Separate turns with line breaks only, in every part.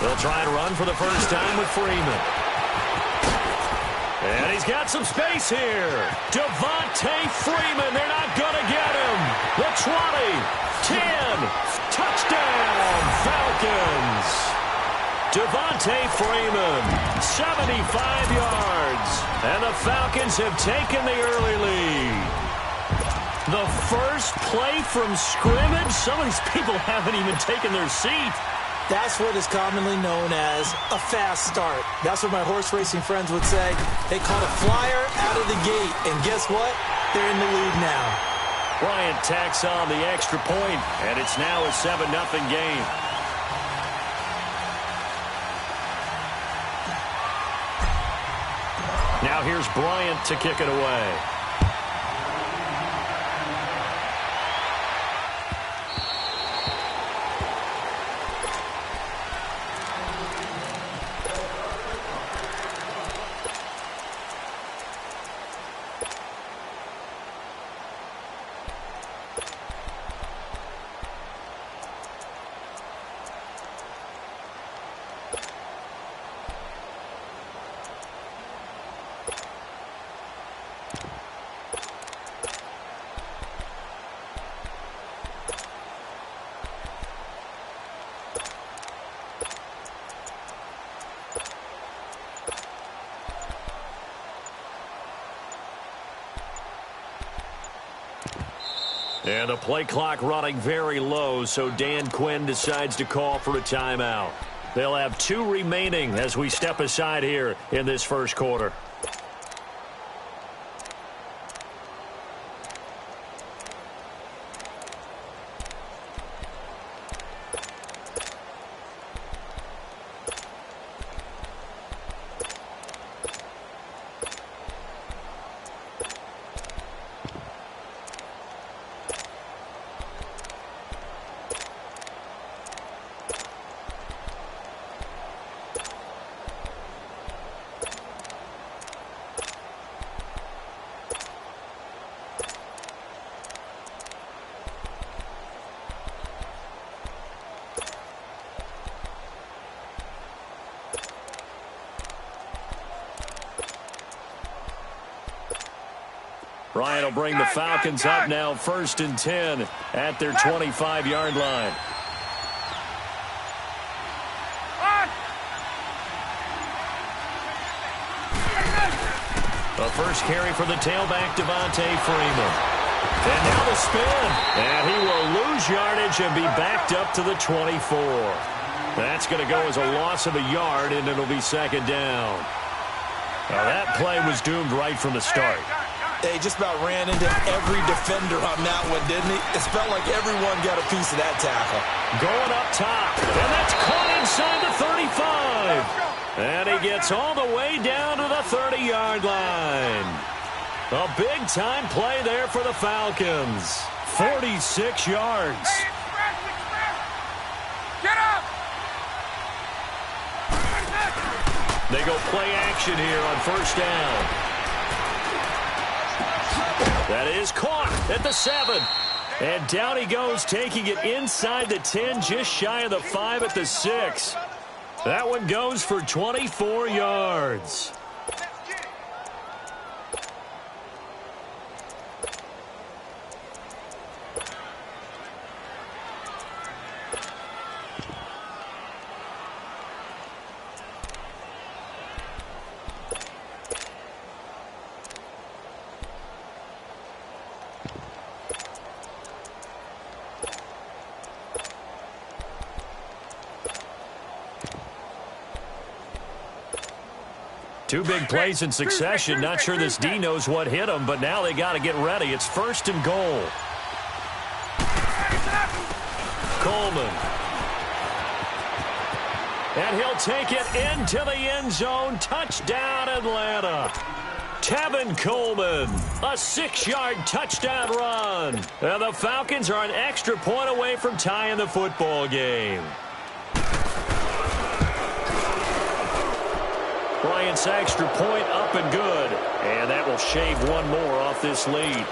They'll try and run for the first time with Freeman. And he's got some space here. Devontae Freeman, they're not going to get him. The 20, 10, touchdown, Falcons. Devontae Freeman, 75 yards. And the Falcons have taken the early lead. The first play from scrimmage? Some of these people haven't even taken their seat.
That's what is commonly known as a fast start. That's what my horse racing friends would say. They caught a flyer out of the gate, and guess what? They're in the lead now.
Bryant tacks on the extra point, and it's now a 7-0 game. Now here's Bryant to kick it away. And the play clock running very low, so Dan Quinn decides to call for a timeout. They'll have 2 remaining as we step aside here in this first quarter. Bryant will bring the Falcons up now 1st and 10 at their 25-yard line. The first carry for the tailback, Devontae Freeman. And now the spin. And he will lose yardage and be backed up to the 24. That's going to go as a loss of a yard, and it'll be 2nd down. Now that play was doomed right from the start.
They just about ran into every defender on that one, didn't he? It felt like everyone got a piece of that tackle.
Going up top, and that's caught inside the 35. And he gets all the way down to the 30-yard line. A big-time play there for the Falcons. 46 yards.
Get up!
They go play action here on 1st down. That is caught at the 7. And down he goes, taking it inside the 10, just shy of the 5 at the 6. That one goes for 24 yards. Two big plays in succession. Not sure this D knows what hit him, but now they got to get ready. It's 1st and goal. Coleman. And he'll take it into the end zone. Touchdown, Atlanta. Tevin Coleman, a 6-yard touchdown run. And the Falcons are an extra point away from tying the football game. Bryant's extra point up and good. And that will shave one more off this lead.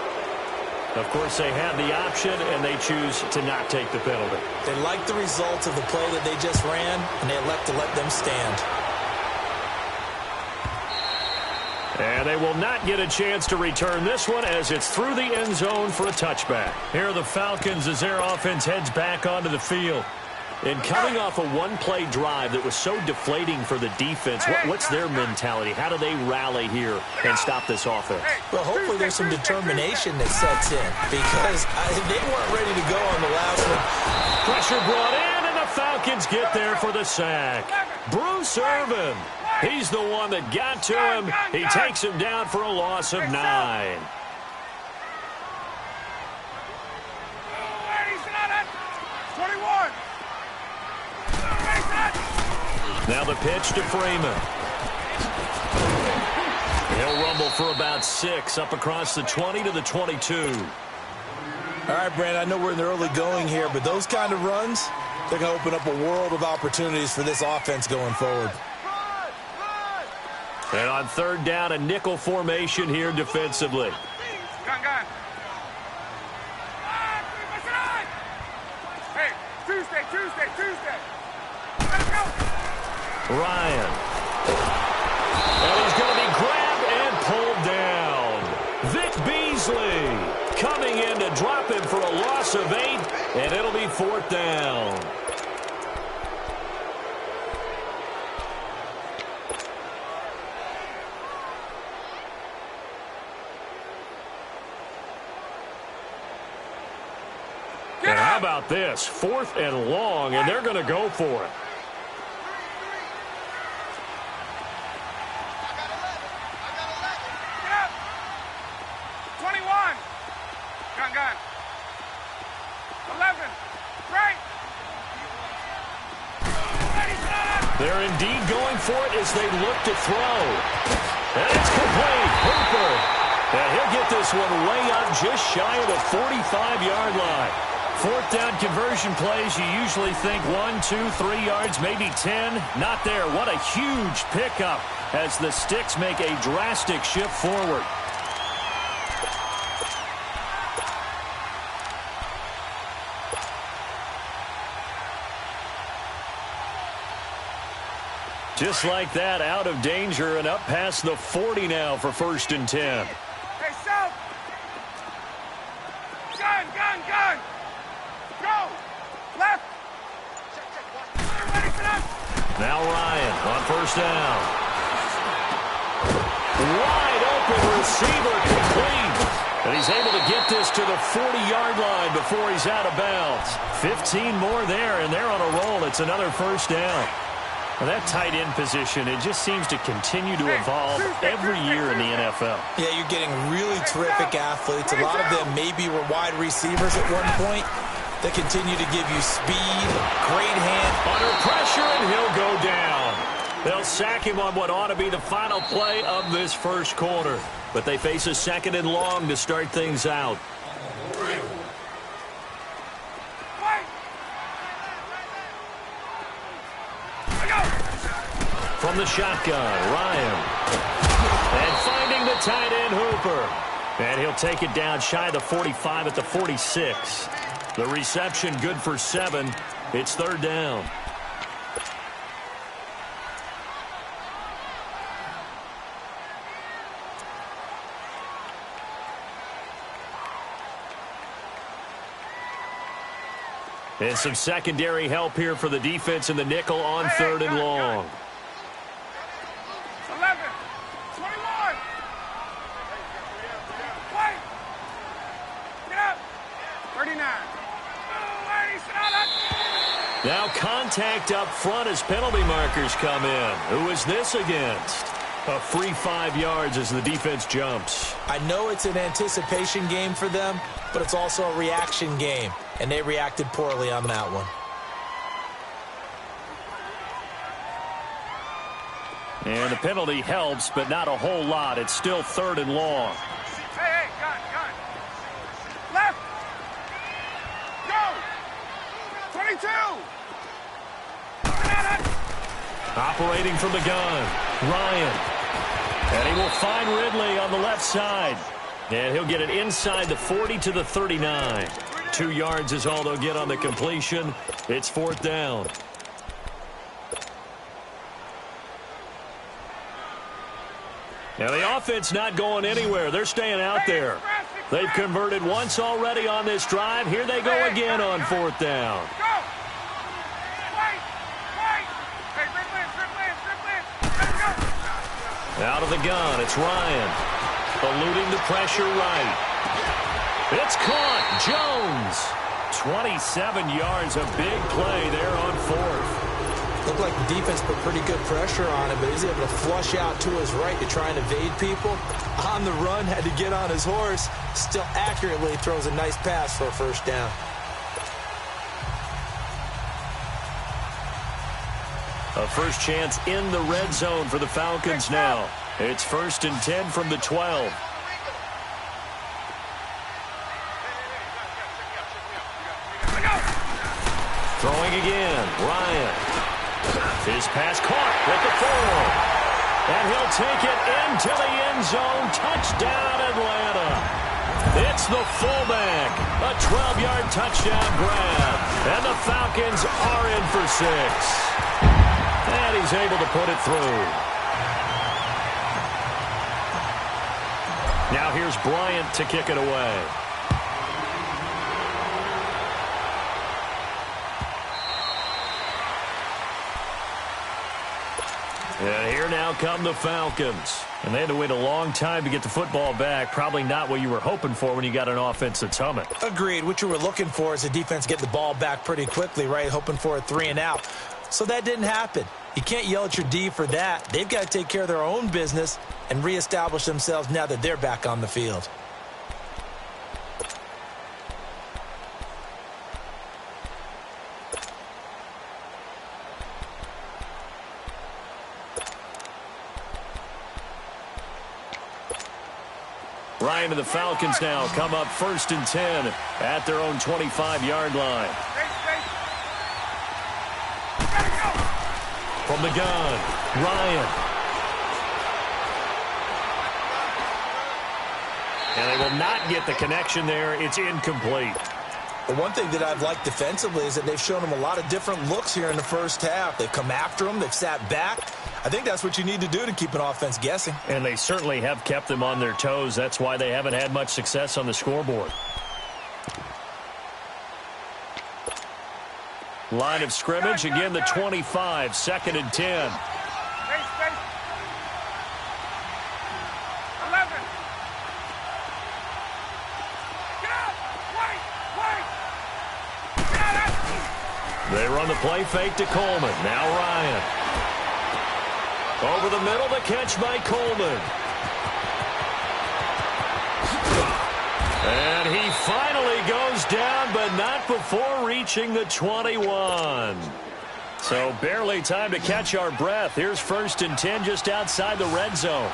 Of course, they had the option, and they choose to not take the penalty.
They liked the results of the play that they just ran, and they elect to let them stand.
And they will not get a chance to return this one as it's through the end zone for a touchback. Here are the Falcons as their offense heads back onto the field. And coming off a one-play drive that was so deflating for the defense, what's their mentality? How do they rally here and stop this offense?
Well, hopefully there's some determination that sets in because they weren't ready to go on the last one.
Pressure brought in, and the Falcons get there for the sack. Bruce Irvin, he's the one that got to him. He takes him down for a loss of 9. Now the pitch to Freeman. He'll rumble for about 6 up across the 20 to the 22.
All right, Brandon, I know we're in the early going here, but those kind of runs, they're going to open up a world of opportunities for this offense going forward.
And on third down, a nickel formation here defensively.
Gun. Hey, Tuesday. Let's go.
Ryan. And he's going to be grabbed and pulled down. Vic Beasley coming in to drop him for a loss of 8, and it'll be 4th down. And how about this? 4th and long, and they're going to go for it.
Gun. 11. Right.
They're indeed going for it as they look to throw. And it's complete. Hooper. And he'll get this one way up just shy of the 45-yard line. 4th down conversion plays, you usually think 1, 2, 3 yards, maybe 10. Not there. What a huge pickup as the Sticks make a drastic shift forward. Just like that, out of danger and up past the 40 now for 1st and 10.
Hey, South. Gun. Go. Left. Ready for that.
Now Ryan on 1st down. Wide open receiver complete. And he's able to get this to the 40-yard line before he's out of bounds. 15 more there, and they're on a roll. It's another 1st down. Well, that tight end position, it just seems to continue to evolve every year in the NFL.
Yeah, you're getting really terrific athletes. A lot of them maybe were wide receivers at one point. They continue to give you speed, great hand.
Under pressure, and he'll go down. They'll sack him on what ought to be the final play of this first quarter. But they face a 2nd and long to start things out. From the shotgun, Ryan. And finding the tight end, Hooper. And he'll take it down shy of the 45 at the 46. The reception good for 7. It's 3rd down. And some secondary help here for the defense in the nickel on 3rd and long.
11, 21. Wait. Get up. 39.
Now contact up front as penalty markers come in. Who is this against? A free 5 yards as the defense jumps.
I know it's an anticipation game for them, but it's also a reaction game, and they reacted poorly on that one.
And the penalty helps, but not a whole lot. It's still 3rd and long.
Hey, gun. Left. Go. 22.
Operating from the gun, Ryan. And he will find Ridley on the left side. And he'll get it inside the 40 to the 39. 2 yards is all they'll get on the completion. It's 4th down. Now the offense not going anywhere. They're staying out there. They've converted once already on this drive. Here they go again on 4th down. Out of the gun, it's Ryan. Eluding the pressure right. It's caught. Jones. 27 yards, a big play there on 4th.
Looked like the defense put pretty good pressure on him, but he's able to flush out to his right to try and evade people. On the run, had to get on his horse. Still accurately throws a nice pass for a 1st down.
A first chance in the red zone for the Falcons now. It's 1st and 10 from the 12. Throwing again, Ryan. His pass caught with the 4. And he'll take it into the end zone. Touchdown, Atlanta. It's the fullback. A 12-yard touchdown grab. And the Falcons are in for 6. And he's able to put it through. Now here's Bryant to kick it away. And here now come the Falcons. And they had to wait a long time to get the football back. Probably not what you were hoping for when you got an offense that's humming.
Agreed. What you were looking for is the defense getting the ball back pretty quickly, right? Hoping for a 3 and out. So that didn't happen. You can't yell at your D for that. They've got to take care of their own business and reestablish themselves now that they're back on the field.
Ryan and the Falcons now come up 1st and 10 at their own 25-yard line. From the gun, Ryan. And they will not get the connection there. It's incomplete.
The one thing that I've liked defensively is that they've shown them a lot of different looks here in the first half. They've come after them. They've sat back. I think that's what you need to do to keep an offense guessing.
And they certainly have kept them on their toes. That's why they haven't had much success on the scoreboard. Line of scrimmage, again the 25, 2nd and 10.
11. Get out! Wait! Get out!
They run the play fake to Coleman. Now Ryan. Over the middle, the catch by Coleman. And he finally goes down, but not before reaching the 21. So barely time to catch our breath. Here's 1st and 10 just outside the red zone.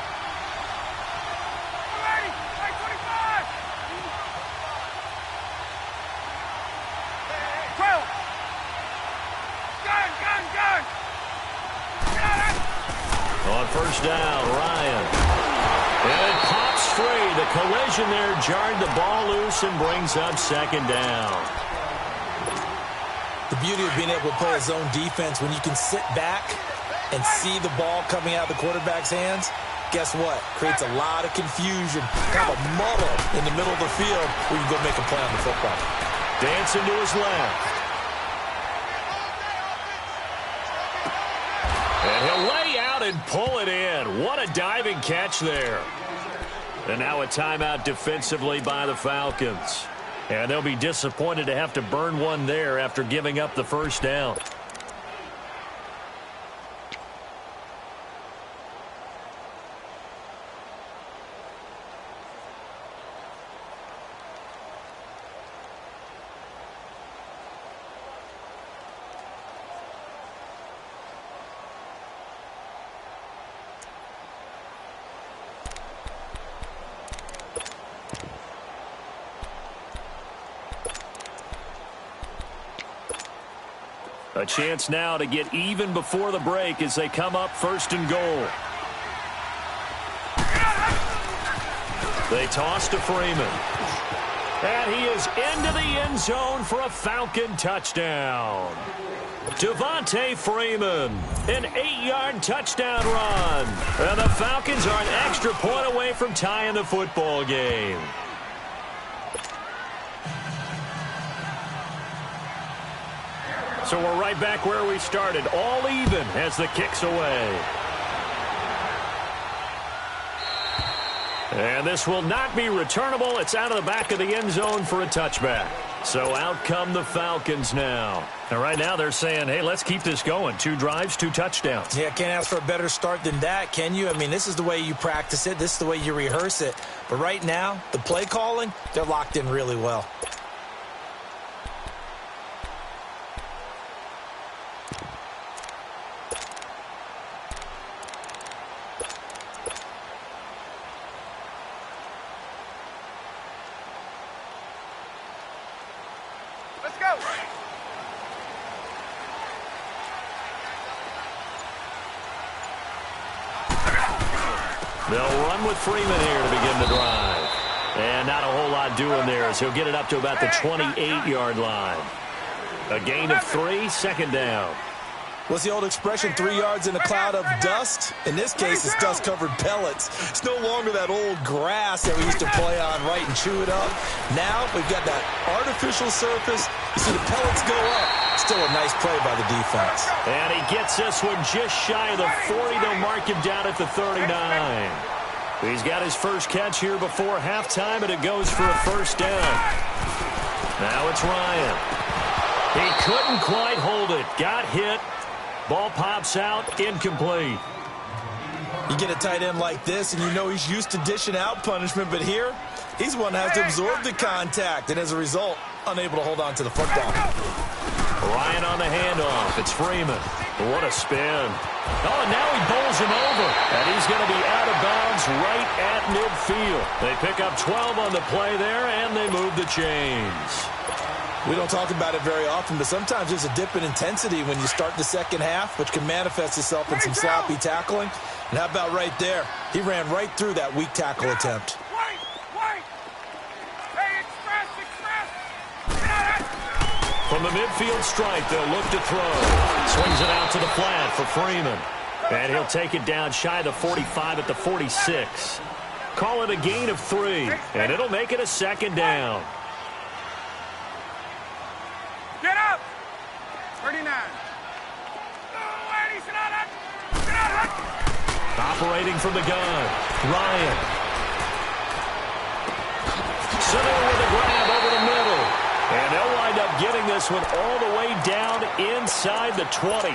On 1st down, Ryan. And it pops free. The collision there jarred the ball loose and brings up 2nd down.
The beauty of being able to play a zone defense when you can sit back and see the ball coming out of the quarterback's hands, guess what? Creates a lot of confusion, kind of a muddle in the middle of the field where you can go make a play on the football.
Dancing to his left. And he'll lay out and pull it in. What a diving catch there. And now a timeout defensively by the Falcons. And they'll be disappointed to have to burn one there after giving up the 1st down. A chance now to get even before the break as they come up 1st and goal. They toss to Freeman. And he is into the end zone for a Falcon touchdown. Devontae Freeman, an 8-yard touchdown run. And the Falcons are an extra point away from tying the football game. So we're right back where we started, all even as the kick's away. And this will not be returnable. It's out of the back of the end zone for a touchback. So out come the Falcons now. And right now they're saying, hey, let's keep this going. 2 drives, 2 touchdowns.
Yeah, can't ask for a better start than that, can you? I mean, this is the way you practice it. This is the way you rehearse it. But right now, the play calling, they're locked in really well.
Let's go.
They'll run with Freeman here to begin the drive. And not a whole lot doing there as he'll get it up to about the 28-yard line. A gain of 3, second down.
What's the old expression, 3 yards in a cloud of dust? In this case, it's dust-covered pellets. It's no longer that old grass that we used to play on, right, and chew it up. Now we've got that artificial surface. You see the pellets go up. Still a nice play by the defense.
And he gets this one just shy of the 40. They'll mark him down at the 39. He's got his first catch here before halftime, and it goes for a first down. Now it's Ryan. He couldn't quite hold it. Got hit. Ball pops out, incomplete.
You get a tight end like this, and you know he's used to dishing out punishment, but here, he's one that has to absorb the contact, and as a result, unable to hold on to the football.
Ryan on the handoff. It's Freeman. What a spin. Oh, and now he bowls him over, and he's going to be out of bounds right at midfield. They pick up 12 on the play there, and they move the chains.
We don't talk about it very often, but sometimes there's a dip in intensity when you start the second half, which can manifest itself in some sloppy tackling. And how about right there? He ran right through that weak tackle attempt.
Wait! Hey, express!
From the midfield stripe, they'll look to throw. Swings it out to the flat for Freeman. And he'll take it down shy of the 45 at the 46. Call it a gain of 3, and it'll make it a second down.
Get up! 39.
Operating from the gun, Ryan. Center with a grab over the middle. And they'll wind up getting this one all the way down inside the 20.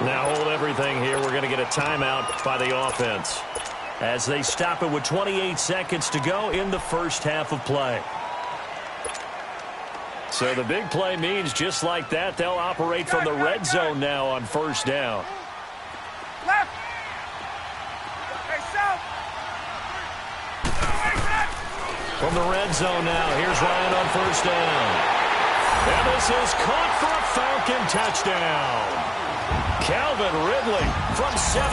Now hold everything here. We're going to get a timeout by the offense as they stop it with 28 seconds to go in the first half of play. So the big play means just like that, they'll operate from the red zone now on first down.
Left. Hey, south.
From the red zone now, here's Ryan on first down. And this is caught for a Falcon touchdown. Calvin Ridley from 17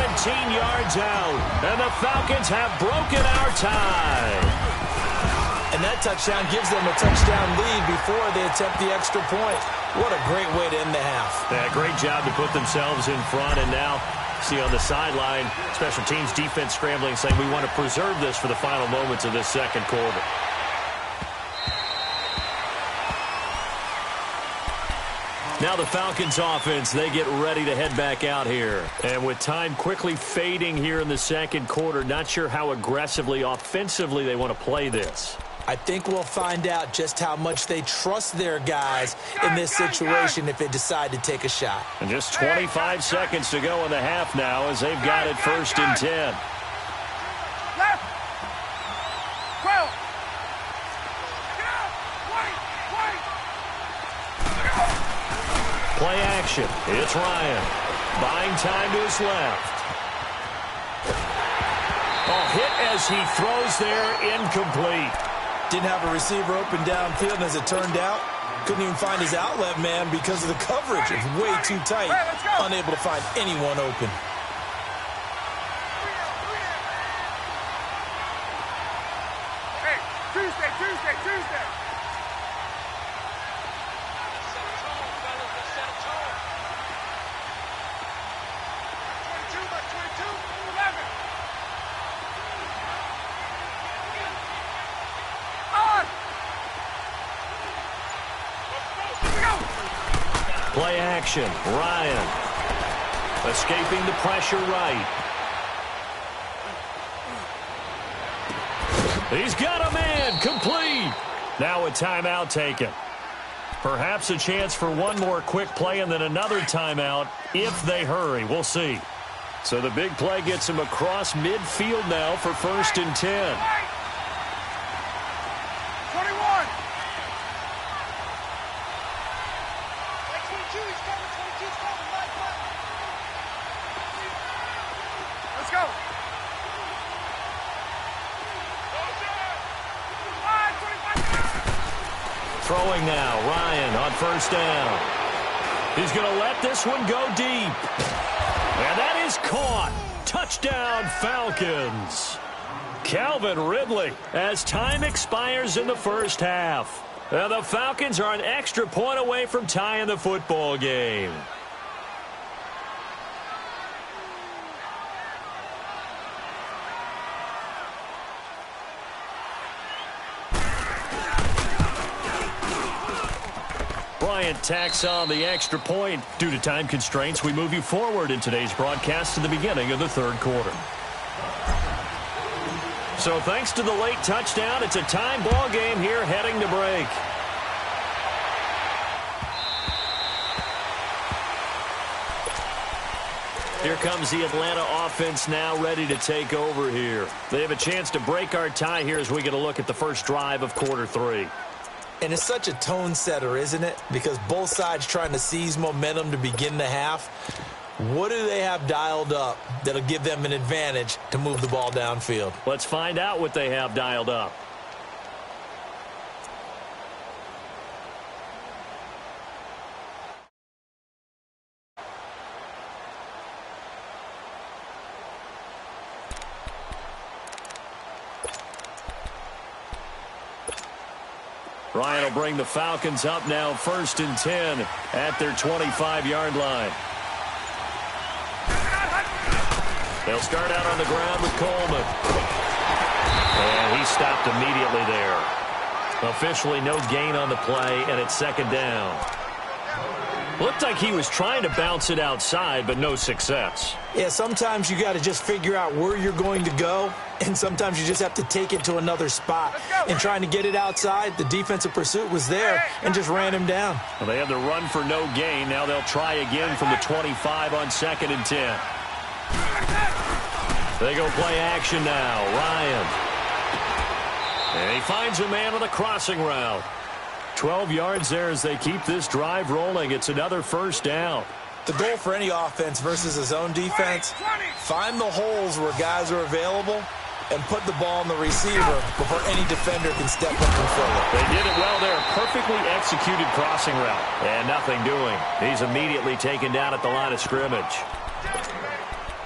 yards out. And the Falcons have broken our tie.
And that touchdown gives them a touchdown lead before they attempt the extra point. What a great way to end the half.
Yeah, great job to put themselves in front. And now, see on the sideline, special teams defense scrambling, saying we want to preserve this for the final moments of this second quarter. Now the Falcons offense, they get ready to head back out here. And with time quickly fading here in the second quarter, not sure how aggressively, offensively they want to play this.
I think we'll find out just how much they trust their guys in this situation if they decide to take a shot.
And just 25 seconds to go in the half now as they've got it first and 10.
Left. 12. Get out. Wait.
Play action. It's Ryan. Buying time to his left. Hit as he throws there, incomplete.
Didn't have a receiver open downfield, and as it turned out, couldn't even find his outlet man because of the coverage. It's way too tight, unable to find anyone open.
Tuesday.
Play action. Ryan escaping the pressure right. He's got a man. Complete. Now a timeout taken. Perhaps a chance for one more quick play and then another timeout if they hurry. We'll see. So the big play gets him across midfield now for 1st and 10.
21. Let's go.
Throwing now. Ryan on 1st down. He's going to let this one go deep. And that is caught. Touchdown, Falcons. Calvin Ridley as time expires in the first half. And the Falcons are an extra point away from tying the football game. Bryant tacks on the extra point. Due to time constraints, we move you forward in today's broadcast to the beginning of the 3rd quarter. So thanks to the late touchdown, it's a time ball game here heading to break. Here comes the Atlanta offense now ready to take over here. They have a chance to break our tie here as we get a look at the first drive of quarter 3.
And it's such a tone setter, isn't it? Because both sides trying to seize momentum to begin the half. What do they have dialed up that'll give them an advantage to move the ball downfield?
Let's find out what they have dialed up. Ryan will bring the Falcons up now 1st and 10 at their 25-yard line. They'll start out on the ground with Coleman. And he stopped immediately there. Officially no gain on the play, and it's 2nd down. Looked like he was trying to bounce it outside, but no success.
Yeah, sometimes you got to just figure out where you're going to go, and sometimes you just have to take it to another spot. And trying to get it outside, the defensive pursuit was there and just ran him down.
Well, they had the run for no gain. Now they'll try again from the 25 on 2nd and 10. They go play action now. Ryan. And he finds a man on the crossing route. 12 yards there as they keep this drive rolling. It's another 1st down.
The goal for any offense versus his own defense, find the holes where guys are available and put the ball on the receiver before any defender can step up and fill it.
They did it well there. Perfectly executed crossing route. And nothing doing. He's immediately taken down at the line of scrimmage.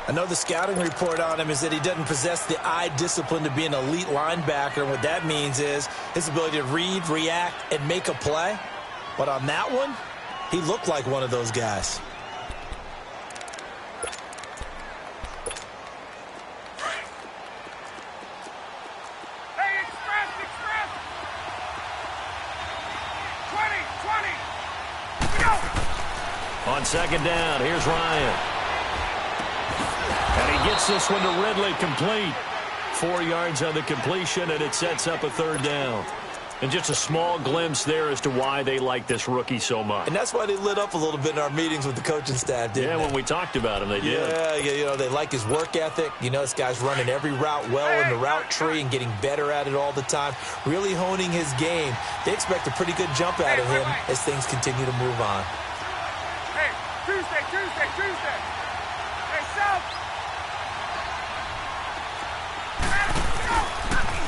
I know the scouting report on him is that he doesn't possess the eye discipline to be an elite linebacker. And what that means is his ability to read, react, and make a play. But on that one, he looked like one of those guys.
Hey, express. 20. Go.
On 2nd down, here's Ryan. And he gets this one to Ridley complete. 4 yards on the completion, and it sets up a 3rd down. And just a small glimpse there as to why they like this rookie so much.
And that's why they lit up a little bit in our meetings with the coaching staff, didn't they?
Yeah, when we talked about him, they did.
Yeah, you know, they like his work ethic. You know, this guy's running every route well in the route tree and getting better at it all the time, really honing his game. They expect a pretty good jump out of him as things continue to move on.
Hey, Tuesday. Hey, South.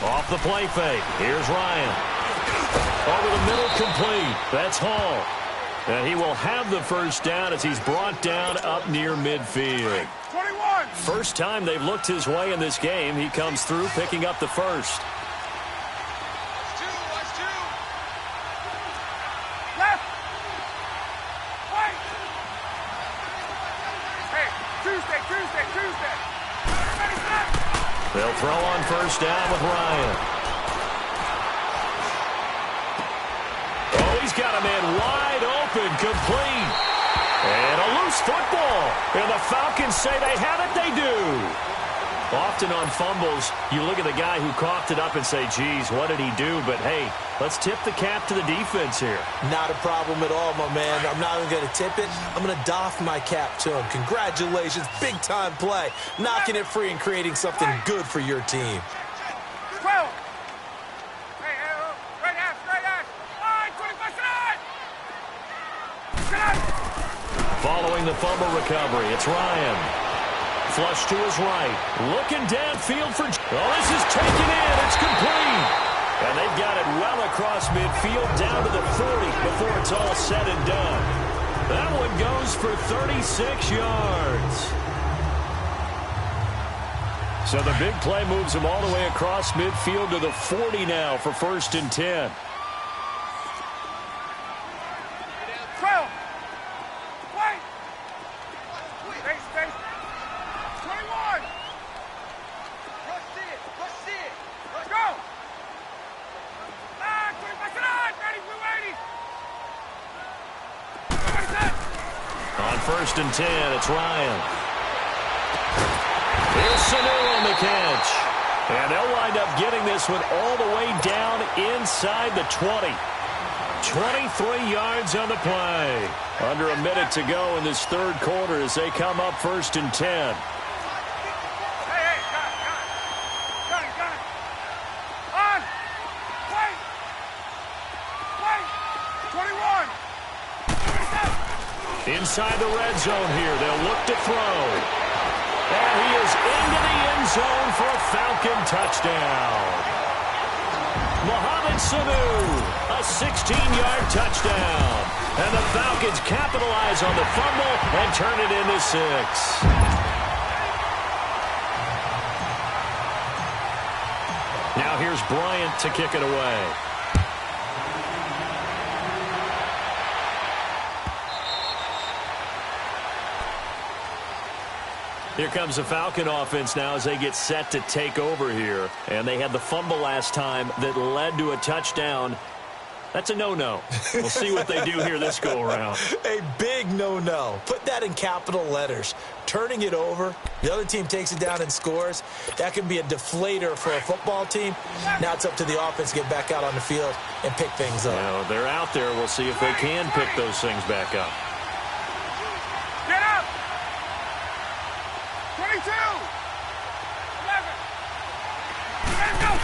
Off the play fake. Here's Ryan. Over the middle, complete. That's Hall. And he will have the 1st down as he's brought down up near midfield.
21.
First time they've looked his way in this game. He comes through picking up the 1st. They'll throw on first down with Ryan. Oh, he's got a man wide open, complete. And a loose football. And the Falcons say they have it, they do. Often on fumbles, you look at the guy who coughed it up and say, geez, what did he do? But, hey, let's tip the cap to the defense here.
Not a problem at all, my man. I'm not even going to tip it. I'm going to doff my cap to him. Congratulations. Big-time play. Knocking it free and creating something good for your team.
12. Hey, right ass, right ass. Line, 25
Following the fumble recovery, it's Ryan. Flush to his right. Looking downfield for... Oh, this is taken in. It's complete. And they've got it well across midfield down to the 40 before it's all said and done. That one goes for 36 yards. So the big play moves him all the way across midfield to the 40 now for 1st and 10.
12. Wait. Space. 21. Rush it. Let's go. 25. Ready, blue 80.
On 1st and 10, it's Ryan. Here's Sanu on the catch. And they'll wind up getting this one all the way down inside the 20. 23 yards on the play. Under a minute to go in this third quarter as they come up 1st and 10.
Hey, got it. On. Wait. 21.
Inside the red zone here, they'll look to throw. And he is into the end zone for a Falcon touchdown. Mohamed Sanu, a 16-yard touchdown. And the Falcons capitalize on the fumble and turn it into 6. Now here's Bryant to kick it away. Here comes the Falcon offense now as they get set to take over here. And they had the fumble last time that led to a touchdown. That's a no-no. We'll see what they do here this go-around.
A big no-no. Put that in capital letters. Turning it over, the other team takes it down and scores. That can be a deflator for a football team. Now it's up to the offense to get back out on the field and pick things up.
Now, they're out there. We'll see if they can pick those things back up.
Get up. 22. 11. Let's go.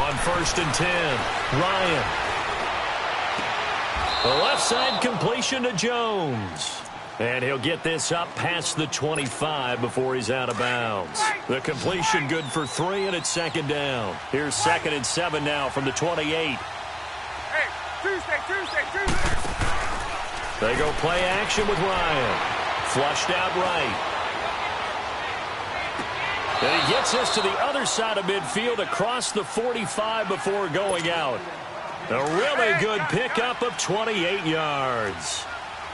On 1st and 10, Ryan. The left side completion to Jones. And he'll get this up past the 25 before he's out of bounds. The completion good for 3, and it's 2nd down. Here's 2nd and 7 now from the 28.
Hey, Tuesday.
They go play action with Ryan. Flushed out right. And he gets this to the other side of midfield across the 45 before going out. A really good pickup of 28 yards.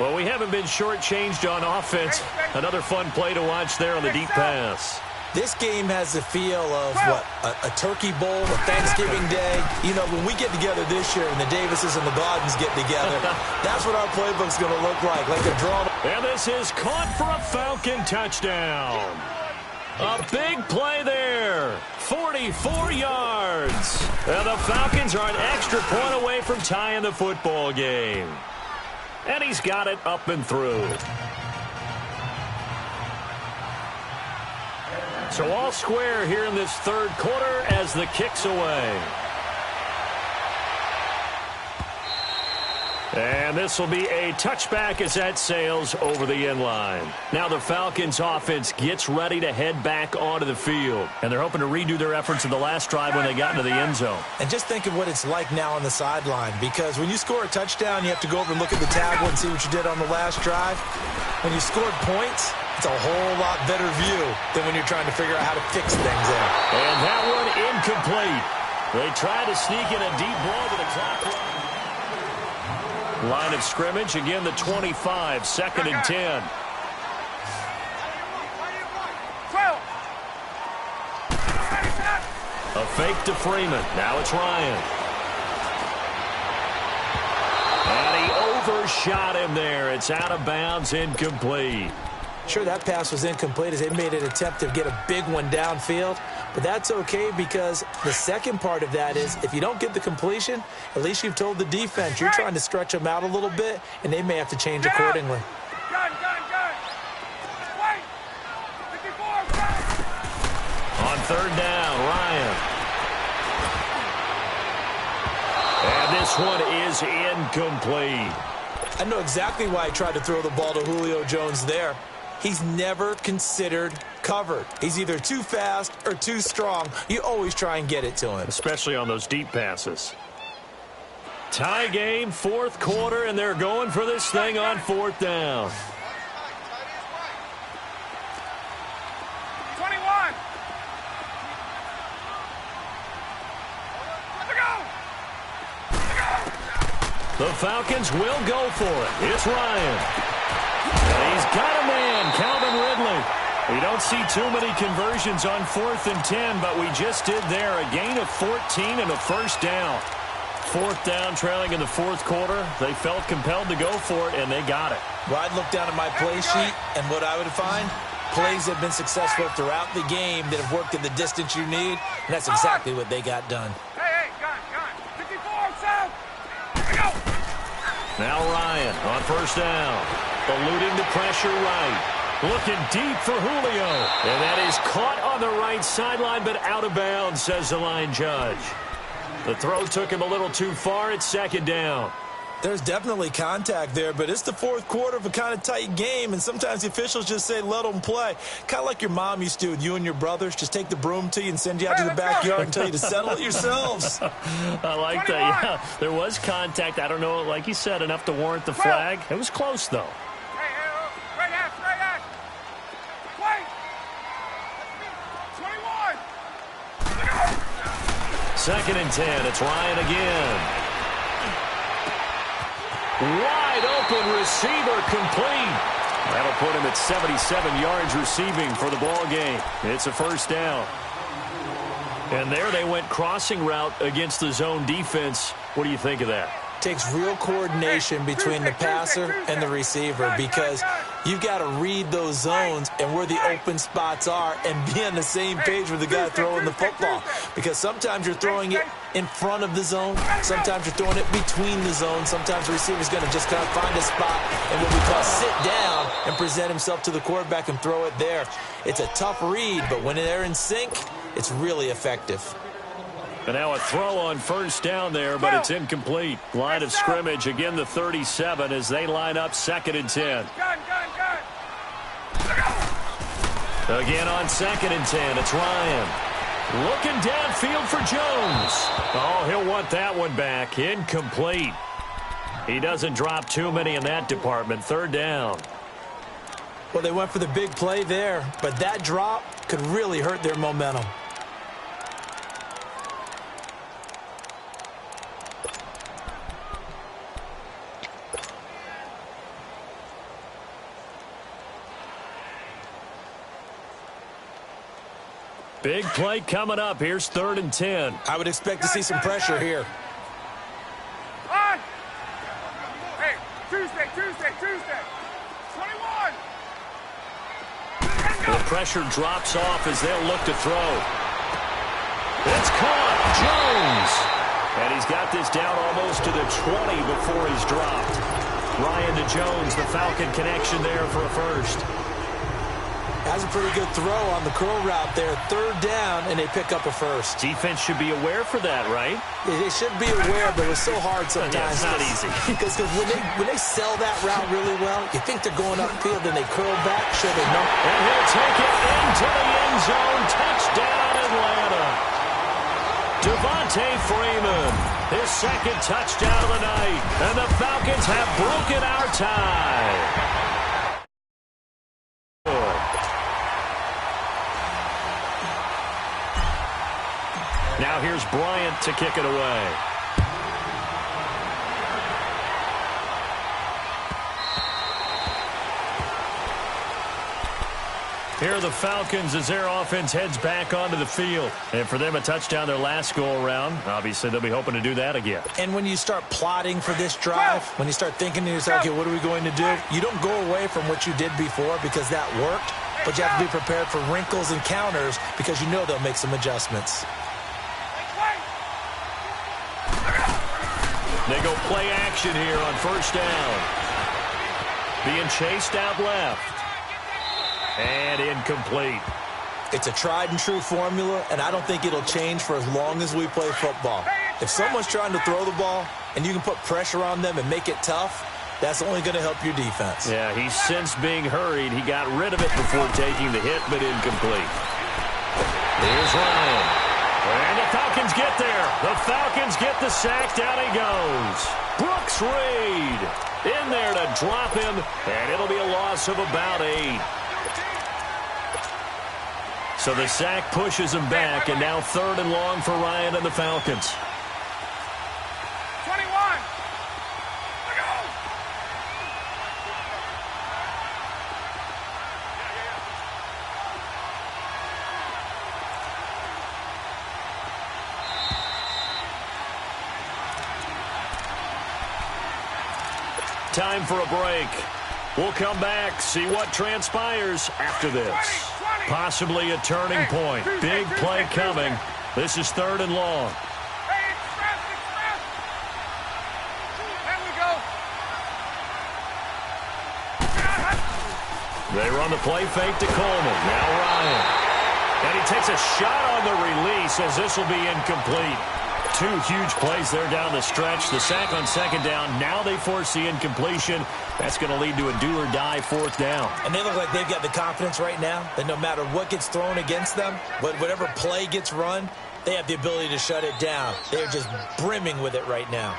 Well, we haven't been shortchanged on offense. Another fun play to watch there on the deep pass.
This game has the feel of, a turkey bowl, a Thanksgiving day. You know, when we get together this year and the Davises and the Gardens get together, that's what our playbook's going to look like a draw.
And this is caught for a Falcon touchdown. A big play there. 44 yards. And the Falcons are an extra point away from tying the football game. And he's got it up and through. So all square here in this third quarter as the kick's away. And this will be a touchback as that sails over the end line. Now the Falcons offense gets ready to head back onto the field. And they're hoping to redo their efforts in the last drive when they got into the end zone.
And just think of what it's like now on the sideline. Because when you score a touchdown, you have to go over and look at the tablet and see what you did on the last drive. When you scored points, it's a whole lot better view than when you're trying to figure out how to fix things out.
And that one incomplete. They try to sneak in a deep ball to the clock. Line of scrimmage, again the 25, 2nd and 10.
12.
A fake to Freeman. Now it's Ryan. And he overshot him there. It's out of bounds, incomplete.
Sure, that pass was incomplete as they made an attempt to get a big one downfield. But that's okay because the second part of that is if you don't get the completion, at least you've told the defense you're trying to stretch them out a little bit, and they may have to change accordingly.
Gun. Wait. 54,
On third down, Ryan. And this one is incomplete.
I know exactly why I tried to throw the ball to Julio Jones there. He's never considered covered. He's either too fast or too strong. You always try and get it to him.
Especially on those deep passes. Tie game, fourth quarter, and they're going for this thing on fourth down.
21.
The Falcons will go for it. It's Ryan. And he's got a man, Calvin Ridley. We don't see too many conversions on 4th and 10, but we just did there. A gain of 14 and a first down. Fourth down, trailing in the fourth quarter. They felt compelled to go for it, and they got it.
Well, I'd look down at my play sheet, and what I would find, plays have been successful throughout the game that have worked in the distance you need, and that's exactly what they got done.
Hey, gun. 54, south. Here we go.
Now Ryan on first down. Eluding the pressure right. Looking deep for Julio. And that is caught on the right sideline, but out of bounds, says the line judge. The throw took him a little too far. It's second down.
There's definitely contact there, but it's the fourth quarter of a kind of tight game, and sometimes the officials just say, let them play. Kind of like your mom used to with you and your brothers. Just take the broom to you and send you out to the backyard and tell you to settle it yourselves.
I like that. Yeah, there was contact. I don't know, like you said, enough to warrant the flag. It was close, though.
Straight ass. Wait. 21.
Second and 10. It's Ryan again. Wide open receiver complete. That'll put him at 77 yards receiving for the ball game. It's a first down. And there they went crossing route against the zone defense. What do you think of that?
Takes real coordination between the passer and the receiver because you've got to read those zones and where the open spots are and be on the same page with the guy throwing the football. Because sometimes you're throwing it in front of the zone. Sometimes you're throwing it between the zones. Sometimes the receiver's going to just kind of find a spot and what we call sit down and present himself to the quarterback and throw it there. It's a tough read, but when they're in sync, it's really effective.
And now a throw on first down there, but it's incomplete. Line of scrimmage, again the 37 as they line up second and 10.
Gun.
Again on second and 10, it's Ryan. Looking downfield for Jones. Oh, he'll want that one back. Incomplete. He doesn't drop too many in that department. Third down.
Well, they went for the big play there, but that drop could really hurt their momentum.
Big play coming up. Here's third and 10.
I would expect to see some pressure here.
On. Hey, Tuesday. 21.
The pressure drops off as they'll look to throw. It's caught. Jones. And he's got this down almost to the 20 before he's dropped. Ryan to Jones, the Falcon connection there for a first.
Has a pretty good throw on the curl route there. Third down, and they pick up a first.
Defense should be aware for that, right?
They should be aware, but it's so hard sometimes.
Yeah, it's not easy.
Because when they sell that route really well, you think they're going upfield, and they curl back. Sure, they know.
And he'll take it into the end zone. Touchdown, Atlanta. Devontae Freeman, his second touchdown of the night. And the Falcons have broken our tie. Now here's Bryant to kick it away. Here are the Falcons as their offense heads back onto the field. And for them, a touchdown their last go-around. Obviously, they'll be hoping to do that again.
And when you start plotting for this drive, when you start thinking to yourself, okay, what are we going to do? You don't go away from what you did before because that worked, but you have to be prepared for wrinkles and counters because you know they'll make some adjustments.
They go play action here on first down. Being chased out left. And incomplete.
It's a tried-and-true formula, and I don't think it'll change for as long as we play football. If someone's trying to throw the ball and you can put pressure on them and make it tough, that's only going to help your defense.
Yeah, he's since being hurried. He got rid of it before taking the hit, but incomplete. Here's Ryan. And the Falcons get there. The Falcons get the sack. Down he goes. Brooks Reed in there to drop him, and it'll be a loss of about 8. So the sack pushes him back, and now 3rd and long for Ryan and the Falcons.
21.
Time for a break. We'll come back, see what transpires after this. Possibly a turning point. Big play coming. This is 3rd and long.
Hey, express. There we go.
They run the play fake to Coleman. Now Ryan. And he takes a shot on the release as this will be incomplete. 2 huge plays there down the stretch. The sack on 2nd down. Now they force the incompletion. That's going to lead to a do-or-die 4th down.
And they look like they've got the confidence right now that no matter what gets thrown against them, whatever play gets run, they have the ability to shut it down. They're just brimming with it right now.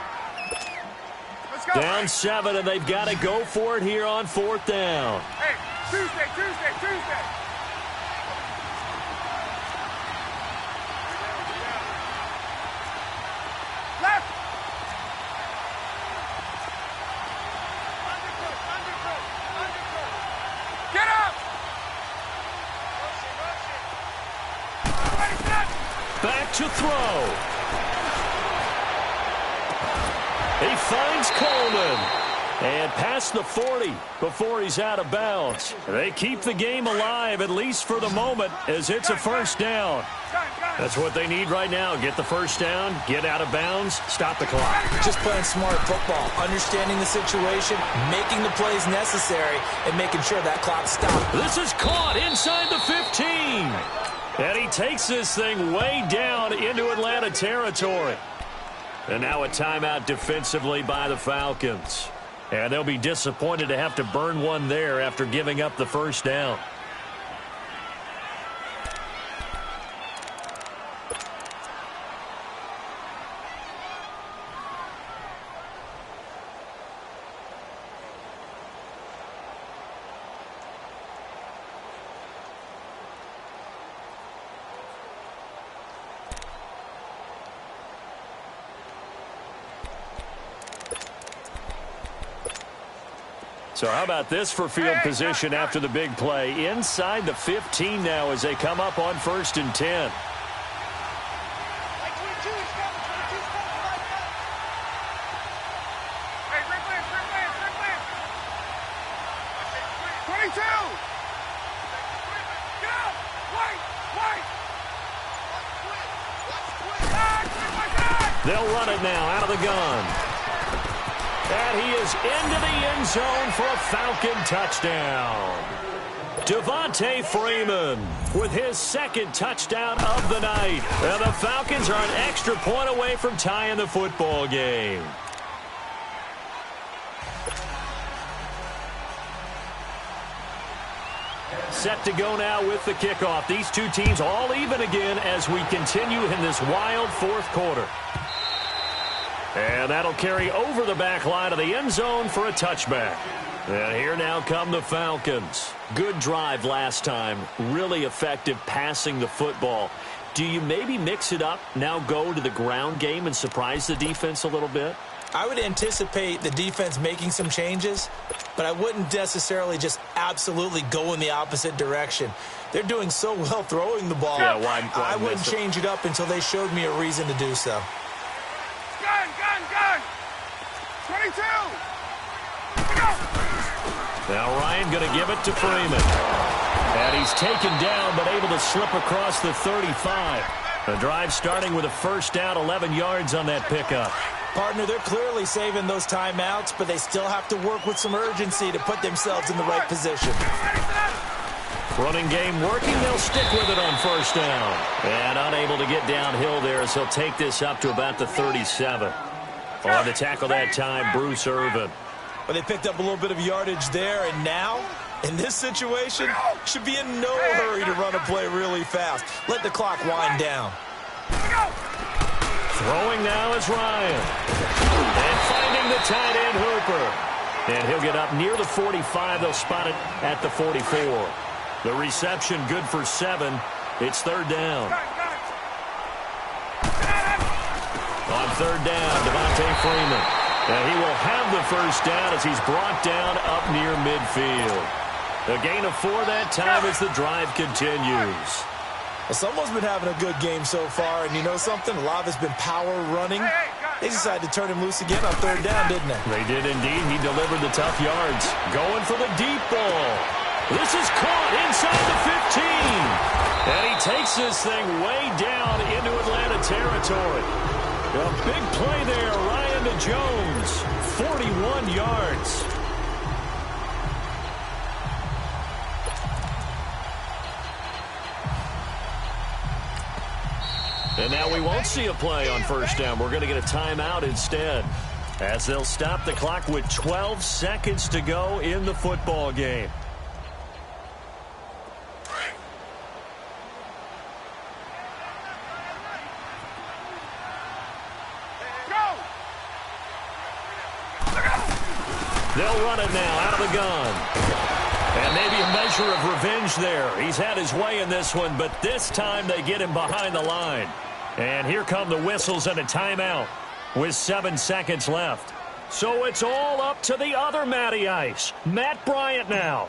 Let's go.
Down 7, and they've got to go for it here on 4th down.
Hey, Tuesday. Left. Get up.
Back to throw. He finds Coleman. And past the 40 before he's out of bounds. They keep the game alive, at least for the moment, as it's a 1st down. That's what they need right now. Get the 1st down, get out of bounds, stop the clock.
Just playing smart football, understanding the situation, making the plays necessary, and making sure that clock stops.
This is caught inside the 15. And he takes this thing way down into Atlanta territory. And now a timeout defensively by the Falcons. And they'll be disappointed to have to burn one there after giving up the 1st down. So how about this for field position after the big play? Inside the 15 now as they come up on 1st and 10.
Hey, Rickland. 22. Go. White.
They'll run it now out of the gun. And he is into the end zone for a Falcon touchdown. Devontae Freeman with his 2nd touchdown of the night. And the Falcons are an extra point away from tying the football game. Set to go now with the kickoff. These two teams all even again as we continue in this wild 4th quarter. And that'll carry over the back line of the end zone for a touchback. And here now come the Falcons. Good drive last time. Really effective passing the football. Do you maybe mix it up, now go to the ground game and surprise the defense a little bit?
I would anticipate the defense making some changes, but I wouldn't necessarily just absolutely go in the opposite direction. They're doing so well throwing the ball.
Yeah, why
I wouldn't change it up until they showed me a reason to do so.
Gun! 22! Go!
Now Ryan going to give it to Freeman. And he's taken down, but able to slip across the 35. The drive starting with a first down, 11 yards on that pickup.
Partner, they're clearly saving those timeouts, but they still have to work with some urgency to put themselves in the right position.
Running game working. They'll stick with it on first down. And unable to get downhill there as he'll take this up to about the 37. On the tackle that time, Bruce Irvin.
Well, they picked up a little bit of yardage there, and now, in this situation, should be in no hurry to run a play really fast. Let the clock wind down.
Throwing now is Ryan. And finding the tight end, Hooper. And he'll get up near the 45. They'll spot it at the 44. The reception good for 7. It's third down. On third down, Devontae Freeman. And he will have the first down as he's brought down up near midfield. A gain of 4 that time as the drive continues.
Well, someone's been having a good game so far, and you know something? A lot of it's been power running. They decided to turn him loose again on third down, didn't they?
They did indeed. He delivered the tough yards. Going for the deep ball. This is caught inside the 15. And he takes this thing way down into Atlanta territory. A big play there, Ryan to Jones. 41 yards. And now we won't see a play on first down. We're going to get a timeout instead, as they'll stop the clock with 12 seconds to go in the football game. They'll run it now out of the gun. And maybe a measure of revenge there. He's had his way in this one, but this time they get him behind the line. And here come the whistles and a timeout with 7 seconds left. So it's all up to the other Matty Ice, Matt Bryant now.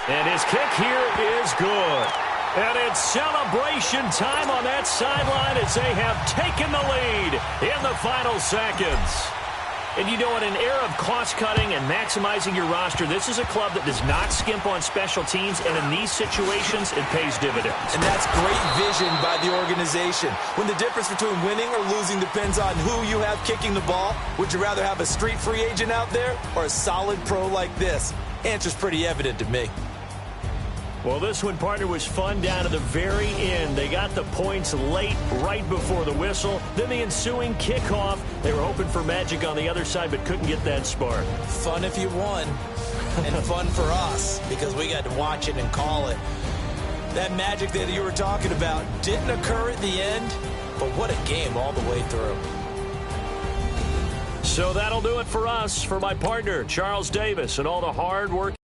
And his kick here is good. And it's celebration time on that sideline as they have taken the lead in the final seconds. And you know, in an era of cost-cutting and maximizing your roster, this is a club that does not skimp on special teams, and in these situations, it pays dividends.
And that's great vision by the organization. When the difference between winning or losing depends on who you have kicking the ball, would you rather have a street free agent out there or a solid pro like this? Answer's pretty evident to me.
Well, this one, partner, was fun down to the very end. They got the points late, right before the whistle. Then the ensuing kickoff. They were hoping for magic on the other side, but couldn't get that spark.
Fun if you won, and fun for us, because we got to watch it and call it. That magic that you were talking about didn't occur at the end, but what a game all the way through.
So that'll do it for us. For my partner, Charles Davis, and all the hard work